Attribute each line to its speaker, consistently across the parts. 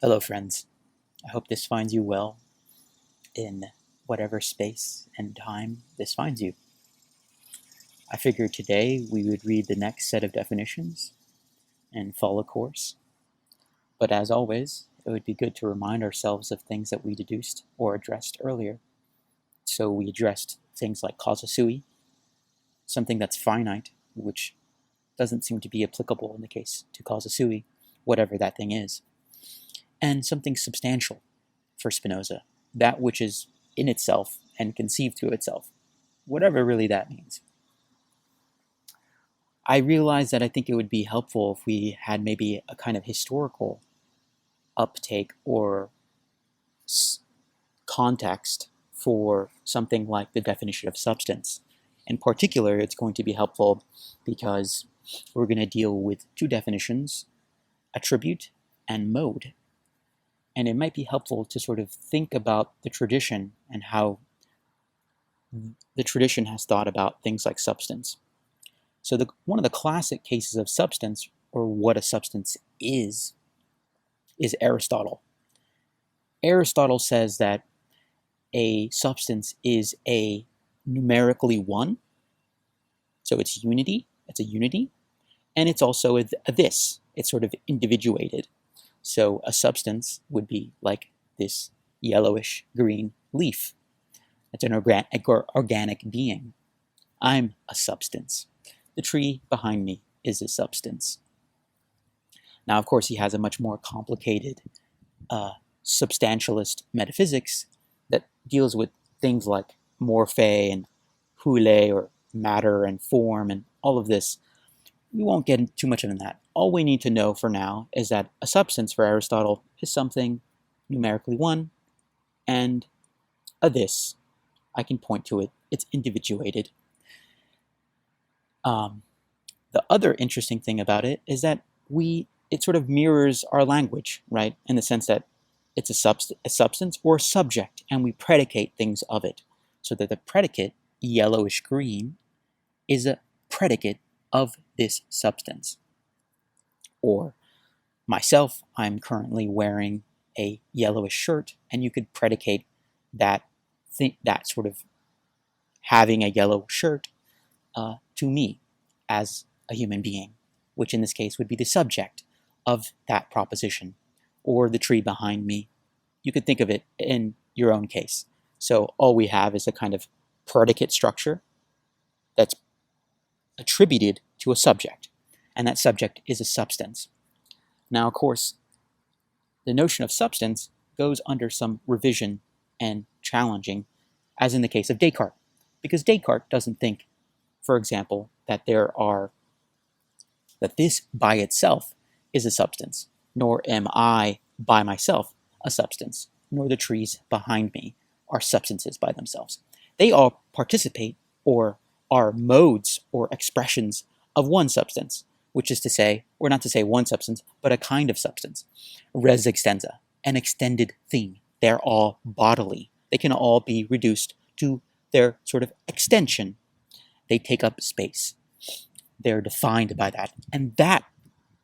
Speaker 1: Hello, friends. I hope this finds you well in whatever space and time this finds you. I figured today we would read the next set of definitions and follow course. But as always, it would be good to remind ourselves of things that we deduced or addressed earlier. So we addressed things like causa sui, something that's finite, which doesn't seem to be applicable in the case to causa sui, whatever that thing is, and something substantial for Spinoza, that which is in itself and conceived to itself, whatever really that means. I realized that I think it would be helpful if we had maybe a kind of historical uptake or context for something like the definition of substance. In particular, it's going to be helpful because we're going to deal with two definitions, attribute and mode. And it might be helpful to sort of think about the tradition and how the tradition has thought about things like substance. So one of the classic cases of substance, or what a substance is Aristotle. Aristotle says that a substance is a numerically one, so it's unity, it's a unity, and it's also a this, it's sort of individuated. So a substance would be like this yellowish green leaf. It's an organic being. I'm a substance. The tree behind me is a substance. Now, of course, he has a much more complicated substantialist metaphysics that deals with things like morphe and hule, or matter and form, and all of this. We won't get into too much of that. All we need to know for now is that a substance for Aristotle is something numerically one, and a this. I can point to it. It's individuated. The other interesting thing about it is that it sort of mirrors our language, right? In the sense that it's a substance or a subject, and we predicate things of it. So that the predicate, yellowish green, is a predicate of this substance. Or myself, I'm currently wearing a yellowish shirt, and you could predicate that sort of having a yellow shirt to me as a human being, which in this case would be the subject of that proposition, or the tree behind me. You could think of it in your own case. So all we have is a kind of predicate structure that's attributed to a subject, and that subject is a substance. Now, of course, the notion of substance goes under some revision and challenging, as in the case of Descartes, because Descartes doesn't think, for example, that this by itself is a substance, nor am I by myself a substance, nor the trees behind me are substances by themselves. They all participate or are modes or expressions of one substance, which is to say, or not to say one substance, but a kind of substance. Res extensa, an extended thing. They're all bodily. They can all be reduced to their sort of extension. They take up space. They're defined by that. And that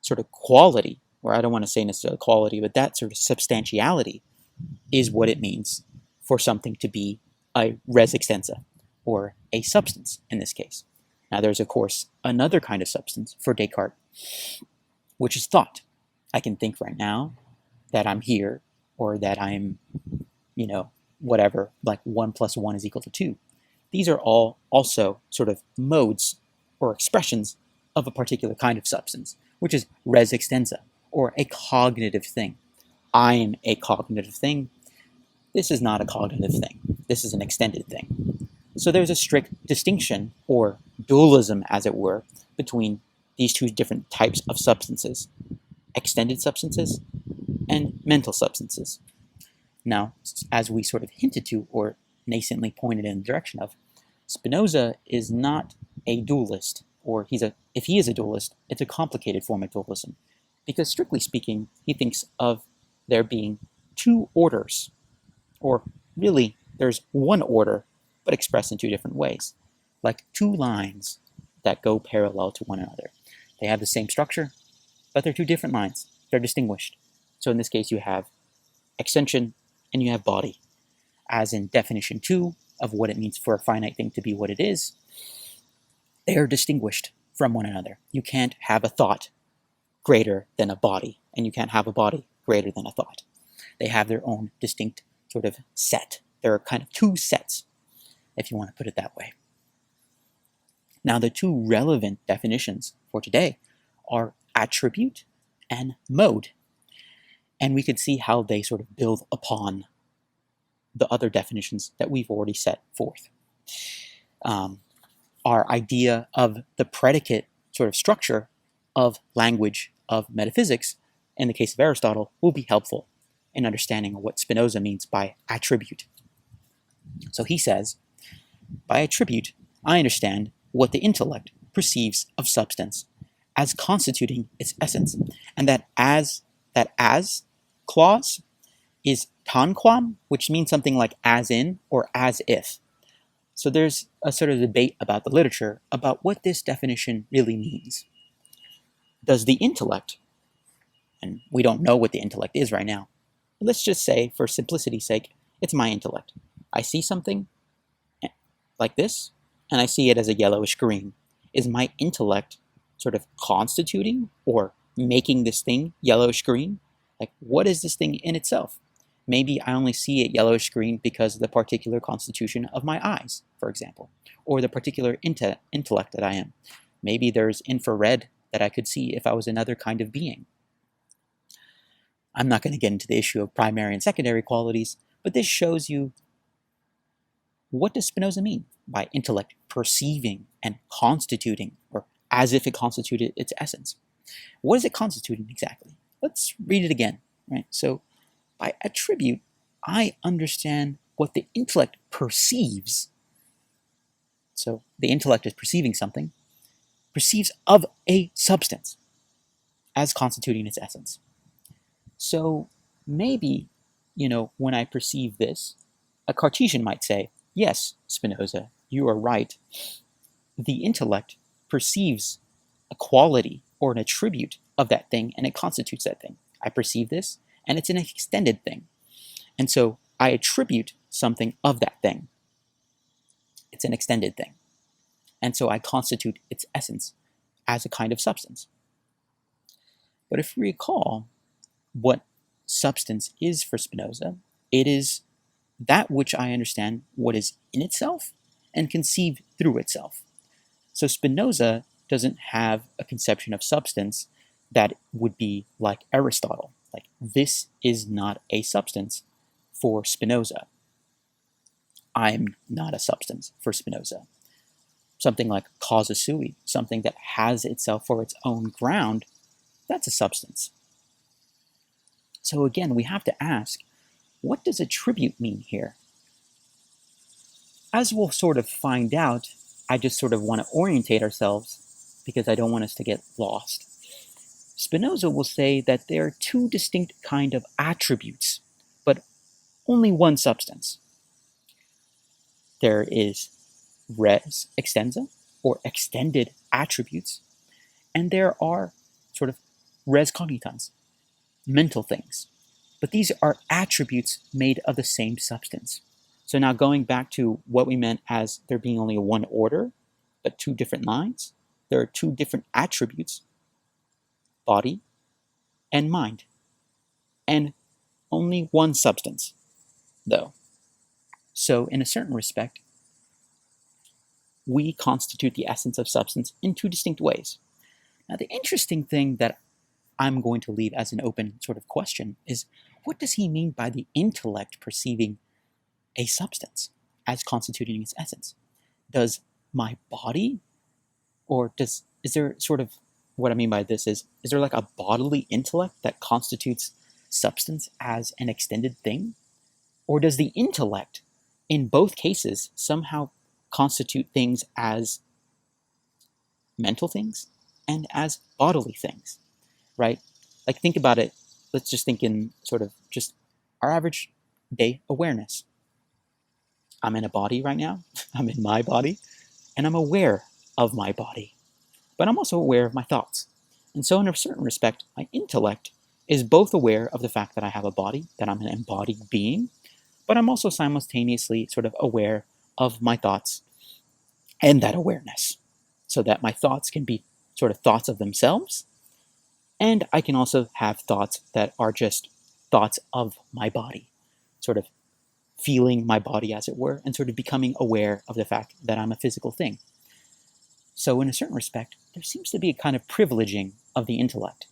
Speaker 1: sort of quality, or I don't want to say necessarily quality, but that sort of substantiality is what it means for something to be a res extensa, or a substance in this case. Now there's, of course, another kind of substance for Descartes, which is thought. I can think right now that I'm here, or that I'm, whatever, like 1 + 1 = 2. These are all also sort of modes or expressions of a particular kind of substance, which is res extensa, or a cognitive thing. I'm a cognitive thing. This is not a cognitive thing. This is an extended thing. So there's a strict distinction, or dualism, as it were, between these two different types of substances: extended substances and mental substances. Now, as we sort of hinted to, or nascently pointed in the direction of, Spinoza is not a dualist, or if he is a dualist, it's a complicated form of dualism, because strictly speaking, he thinks of there being two orders, or really there's one order, but expressed in two different ways, like two lines that go parallel to one another. They have the same structure, but they're two different lines. They're distinguished. So in this case, you have extension and you have body. As in definition 2 of what it means for a finite thing to be what it is, they are distinguished from one another. You can't have a thought greater than a body, and you can't have a body greater than a thought. They have their own distinct sort of set. There are kind of two sets, if you want to put it that way. Now, the two relevant definitions for today are attribute and mode. And we could see how they sort of build upon the other definitions that we've already set forth. Our idea of the predicate sort of structure of language of metaphysics, in the case of Aristotle, will be helpful in understanding what Spinoza means by attribute. So he says, by attribute, I understand what the intellect perceives of substance as constituting its essence, and that as clause is tanquam, which means something like as in or as if. So there's a sort of debate about the literature about what this definition really means. Does the intellect, and we don't know what the intellect is right now, but let's just say, for simplicity's sake, it's my intellect. I see something like this, and I see it as a yellowish green. Is my intellect sort of constituting or making this thing yellowish green? Like, what is this thing in itself? Maybe I only see it yellowish green because of the particular constitution of my eyes, for example, or the particular intellect that I am. Maybe there's infrared that I could see if I was another kind of being. I'm not going to get into the issue of primary and secondary qualities, but this shows you what does Spinoza mean by intellect perceiving and constituting, or as if it constituted its essence. What is it constituting exactly? Let's read it again, right? So, by attribute, I understand what the intellect perceives. So, the intellect is perceiving something, perceives of a substance as constituting its essence. So, maybe, when I perceive this, a Cartesian might say, yes, Spinoza, you are right. The intellect perceives a quality or an attribute of that thing, and it constitutes that thing. I perceive this, and it's an extended thing. And so I attribute something of that thing. It's an extended thing. And so I constitute its essence as a kind of substance. But if we recall what substance is for Spinoza, it is that which I understand what is in itself and conceive through itself. So Spinoza doesn't have a conception of substance that would be like Aristotle. Like, this is not a substance for Spinoza. I'm not a substance for Spinoza. Something like causa sui, something that has itself for its own ground, that's a substance. So again, we have to ask, what does attribute mean here? As we'll sort of find out, I just sort of want to orientate ourselves because I don't want us to get lost. Spinoza will say that there are two distinct kind of attributes, but only one substance. There is res extensa, or extended attributes, and there are sort of res cognitans, mental things. But these are attributes made of the same substance. So now going back to what we meant as there being only one order, but two different lines, there are two different attributes, body and mind, and only one substance, though. So in a certain respect, we constitute the essence of substance in two distinct ways. Now, the interesting thing that I'm going to leave as an open sort of question is, what does he mean by the intellect perceiving a substance as constituting its essence? Does my body, or is there sort of, what I mean by this is there like a bodily intellect that constitutes substance as an extended thing? Or does the intellect, in both cases, somehow constitute things as mental things and as bodily things, right? Like, think about it. Let's just think in sort of just our average day awareness. I'm in a body right now. I'm in my body, and I'm aware of my body. But I'm also aware of my thoughts. And so in a certain respect, my intellect is both aware of the fact that I have a body, that I'm an embodied being, but I'm also simultaneously sort of aware of my thoughts and that awareness, so that my thoughts can be sort of thoughts of themselves, and I can also have thoughts that are just thoughts of my body, sort of feeling my body, as it were, and sort of becoming aware of the fact that I'm a physical thing. So in a certain respect, there seems to be a kind of privileging of the intellect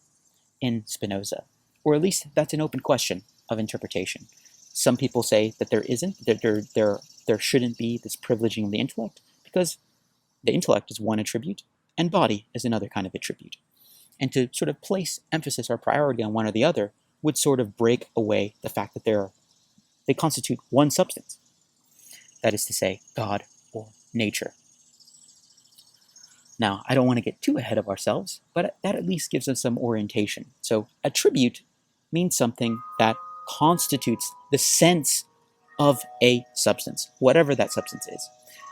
Speaker 1: in Spinoza, or at least that's an open question of interpretation. Some people say that there isn't, that there shouldn't be this privileging of the intellect, because the intellect is one attribute and body is another kind of attribute. And to sort of place emphasis or priority on one or the other would sort of break away the fact that they constitute one substance. That is to say, God or nature. Now, I don't want to get too ahead of ourselves, but that at least gives us some orientation. So, attribute means something that constitutes the sense of a substance, whatever that substance is.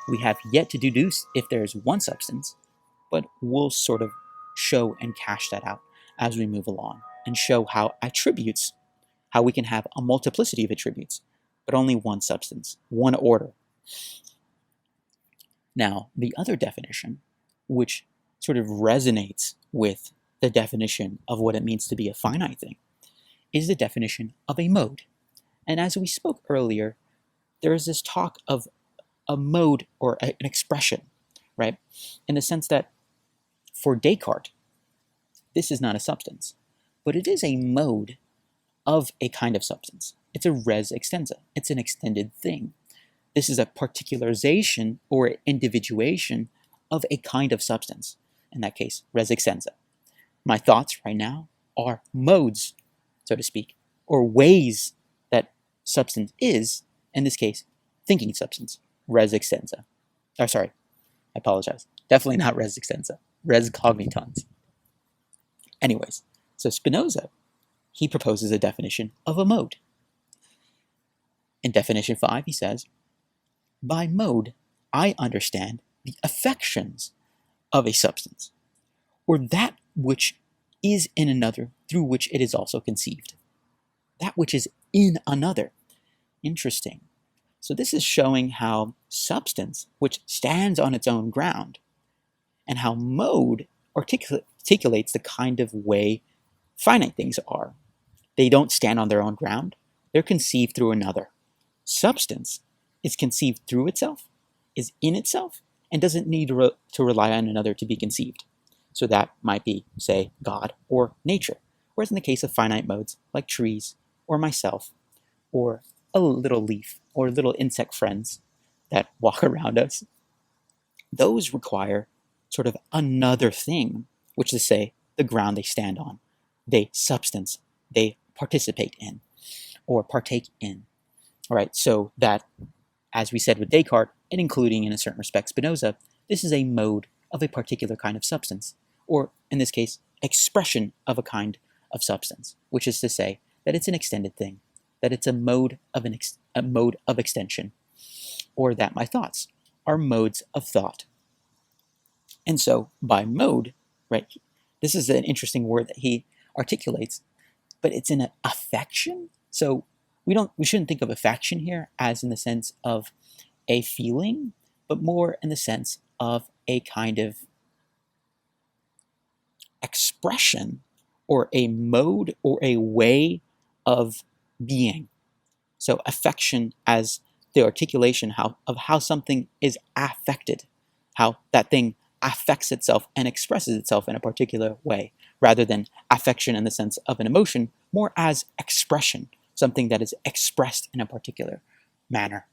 Speaker 1: We have yet to deduce if there is one substance, but we'll sort of show and cash that out as we move along and show how attributes, how we can have a multiplicity of attributes, but only one substance, one order. Now, the other definition, which sort of resonates with the definition of what it means to be a finite thing, is the definition of a mode. And as we spoke earlier, there is this talk of a mode or an expression, right? In the sense that for Descartes, this is not a substance, but it is a mode of a kind of substance. It's a res extensa. It's an extended thing. This is a particularization or individuation of a kind of substance. In that case, res extensa. My thoughts right now are modes, so to speak, or ways that substance is, in this case, thinking substance, res extensa. Oh, sorry, I apologize. Definitely not res extensa, res cognitans. Anyways, so Spinoza, he proposes a definition of a mode. In definition 5, he says, by mode, I understand the affections of a substance, or that which is in another through which it is also conceived. That which is in another. Interesting. So this is showing how substance, which stands on its own ground, and how mode articulates the kind of way finite things are. They don't stand on their own ground. They're conceived through another. Substance is conceived through itself, is in itself, and doesn't need to rely on another to be conceived. So that might be, say, God or nature. Whereas in the case of finite modes, like trees, or myself, or a little leaf, or little insect friends that walk around us, those require sort of another thing, which is to say, the ground they stand on, they substance, they participate in, or partake in. All right, so that, as we said with Descartes, and including in a certain respect Spinoza, this is a mode of a particular kind of substance, or in this case, expression of a kind of substance, which is to say that it's an extended thing, that it's a mode of a mode of extension, or that my thoughts are modes of thought. And so by mode, right, this is an interesting word that he articulates, but it's in an affection. So we shouldn't think of affection here as in the sense of a feeling, but more in the sense of a kind of expression or a mode or a way of being. So affection as the articulation of how something is affected, how that thing affects itself and expresses itself in a particular way, rather than affection in the sense of an emotion, more as expression, something that is expressed in a particular manner.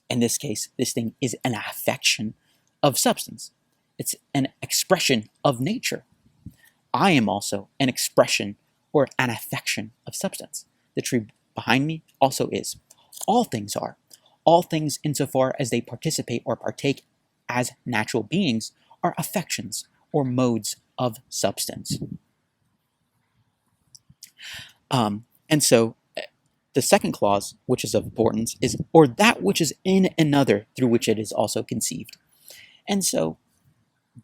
Speaker 1: In this case, this thing is an affection of substance. It's an expression of nature. I am also an expression or an affection of substance. The tree behind me also is. All things are. All things, insofar as they participate or partake as natural beings, are affections or modes of substance. And so the second clause, which is of importance, is or that which is in another through which it is also conceived. And so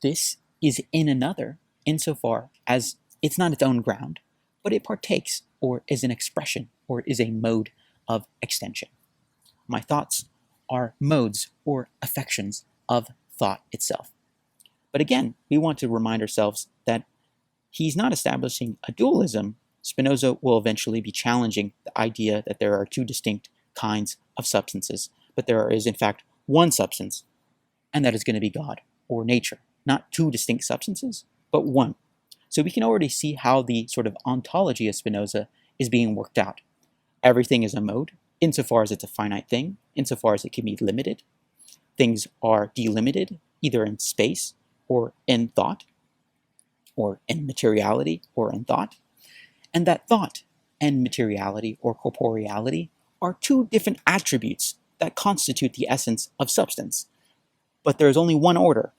Speaker 1: this is in another insofar as it's not its own ground, but it partakes or is an expression or is a mode of extension. My thoughts are modes or affections of thought itself. But again, we want to remind ourselves that he's not establishing a dualism. Spinoza will eventually be challenging the idea that there are two distinct kinds of substances, but there is in fact one substance, and that is going to be God or nature. Not two distinct substances, but one. So we can already see how the sort of ontology of Spinoza is being worked out. Everything is a mode, insofar as it's a finite thing, insofar as it can be limited. Things are delimited, either in space or in thought, or in materiality or in thought. And that thought and materiality or corporeality are two different attributes that constitute the essence of substance. But there is only one order,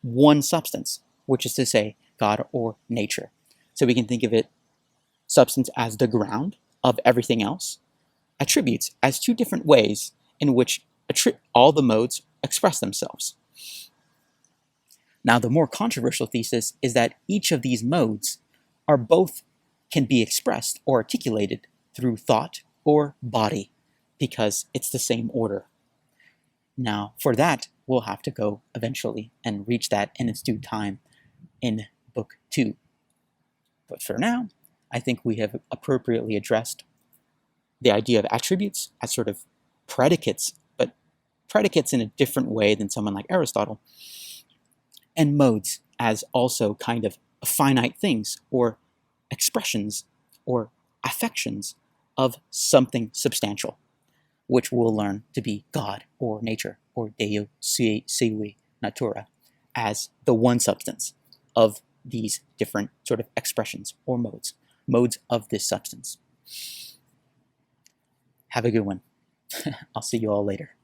Speaker 1: one substance, which is to say, God or nature. So we can think of it, substance as the ground of everything else, attributes as two different ways in which all the modes express themselves. Now, the more controversial thesis is that each of these modes can be expressed or articulated through thought or body, because it's the same order. Now, for that, we'll have to go eventually and reach that in its due time in Book 2. But for now, I think we have appropriately addressed the idea of attributes as sort of predicates, but predicates in a different way than someone like Aristotle, and modes as also kind of finite things or expressions or affections of something substantial, which we'll learn to be God or nature or Deo sui natura as the one substance of these different sort of expressions or modes of this substance. Have a good one. I'll see you all later.